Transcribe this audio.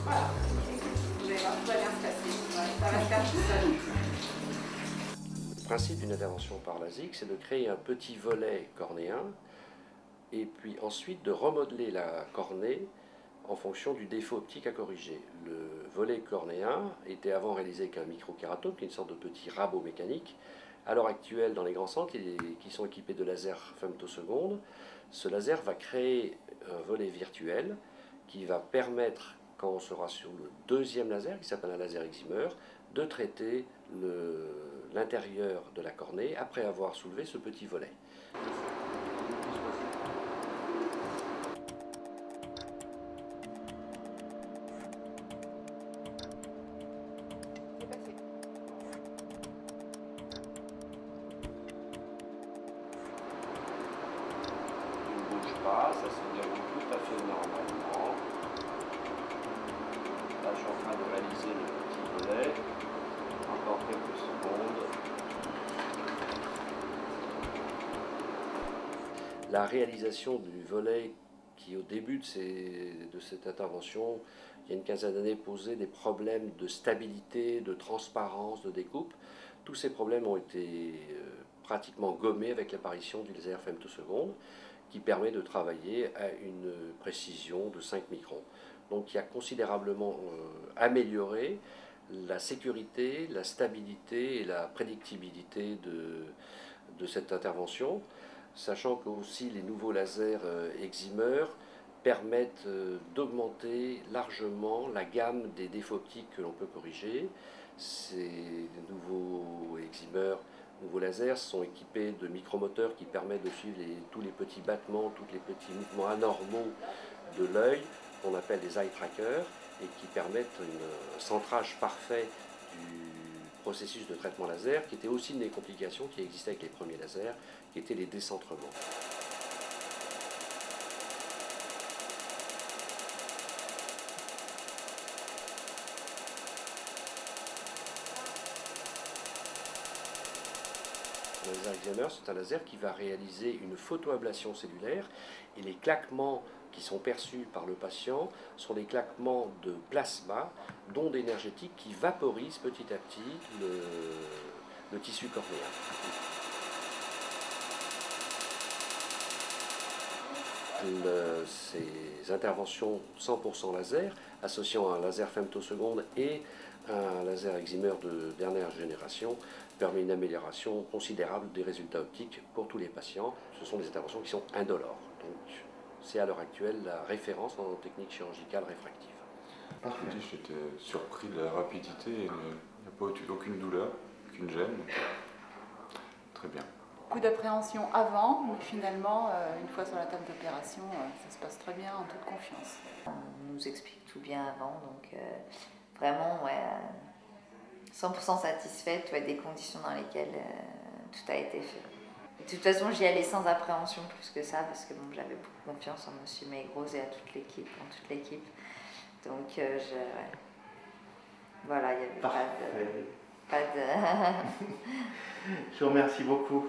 Voilà, vous allez voir, tout va bien se passer. Ouais, ça va se faire tout seul. Le principe d'une intervention par LASIK, c'est de créer un petit volet cornéen et puis ensuite de remodeler la cornée en fonction du défaut optique à corriger. Le volet cornéen était avant réalisé avec un microkératome, qui est une sorte de petit rabot mécanique. À l'heure actuelle, dans les grands centres qui sont équipés de lasers femtosecondes, ce laser va créer un volet virtuel qui va permettre, quand on sera sur le deuxième laser, qui s'appelle un laser excimer, de traiter l'intérieur de la cornée après avoir soulevé ce petit volet. Ne bouge pas, ça se déroule tout à fait normalement. Là, je suis en train de réaliser le petit volet. Encore quelques secondes. La réalisation du volet qui, au début de cette intervention, il y a une quinzaine d'années, posait des problèmes de stabilité, de transparence, de découpe. Tous ces problèmes ont été pratiquement gommés avec l'apparition du laser femtoseconde, qui permet de travailler à une précision de 5 microns. Donc qui a considérablement amélioré la sécurité, la stabilité et la prédictibilité de cette intervention, sachant que aussi les nouveaux lasers excimer permettent d'augmenter largement la gamme des défauts optiques que l'on peut corriger. Ces nouveaux excimer, nouveaux lasers sont équipés de micromoteurs qui permettent de suivre tous les petits battements, tous les petits mouvements anormaux de l'œil, qu'on appelle des eye trackers, et qui permettent un centrage parfait du processus de traitement laser, qui était aussi une des complications qui existaient avec les premiers lasers, qui étaient les décentrements. Le laser excimer, c'est un laser qui va réaliser une photoablation cellulaire, et les claquements qui sont perçus par le patient sont des claquements de plasma, d'ondes énergétiques qui vaporisent petit à petit le tissu cornéen. Ces interventions 100% laser, associant un laser femtoseconde et un laser excimer de dernière génération, permet une amélioration considérable des résultats optiques pour tous les patients. Ce sont des interventions qui sont indolores. Donc, c'est à l'heure actuelle la référence en technique chirurgicale réfractive. Parfait. J'étais surpris de la rapidité et il n'y a pas aucune douleur, aucune gêne. Très bien. Beaucoup d'appréhension avant, mais finalement, une fois sur la table d'opération, ça se passe très bien en toute confiance. On nous explique tout bien avant, donc vraiment, ouais, 100% satisfaite des conditions dans lesquelles tout a été fait. De toute façon, j'y allais sans appréhension plus que ça, parce que bon, j'avais beaucoup confiance en Monsieur Maigros et à toute l'équipe, Donc, ouais. Voilà, il n'y avait pas de... Je vous remercie beaucoup.